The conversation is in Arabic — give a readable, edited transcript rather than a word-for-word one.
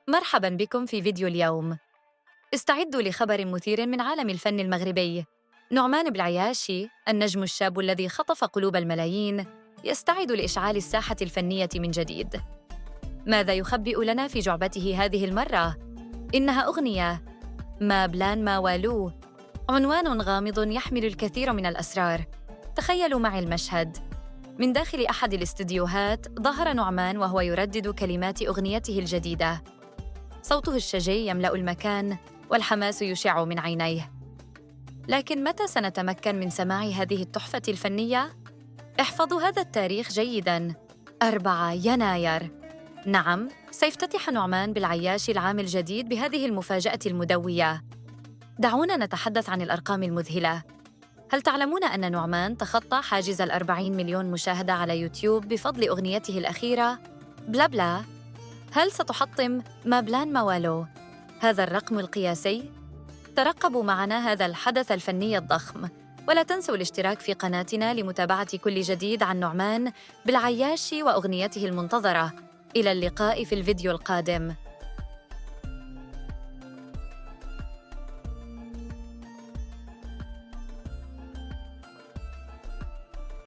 مرحباً بكم في فيديو اليوم. استعدوا لخبر مثير من عالم الفن المغربي. نعمان بالعياشي، النجم الشاب الذي خطف قلوب الملايين، يستعد لإشعال الساحة الفنية من جديد. ماذا يخبئ لنا في جعبته هذه المرة؟ إنها أغنية ما بلان ما والو، عنوان غامض يحمل الكثير من الأسرار. تخيلوا معي المشهد. من داخل أحد الاستديوهات ظهر نعمان وهو يردد كلمات أغنيته الجديدة. صوته الشجي يملأ المكان والحماس يشع من عينيه. لكن متى سنتمكن من سماع هذه التحفة الفنية؟ احفظوا هذا التاريخ جيداً: 4 يناير. نعم، سيفتتح نعمان بالعياشي العام الجديد بهذه المفاجأة المدوية. دعونا نتحدث عن الأرقام المذهلة. هل تعلمون أن نعمان تخطى حاجز 40 مليون مشاهدة على يوتيوب بفضل أغنيته الأخيرة بلا بلا؟ هل ستحطم ما بلان موالو هذا الرقم القياسي؟ ترقبوا معنا هذا الحدث الفني الضخم، ولا تنسوا الاشتراك في قناتنا لمتابعة كل جديد عن نعمان بالعياشي وأغنيته المنتظرة. إلى اللقاء في الفيديو القادم.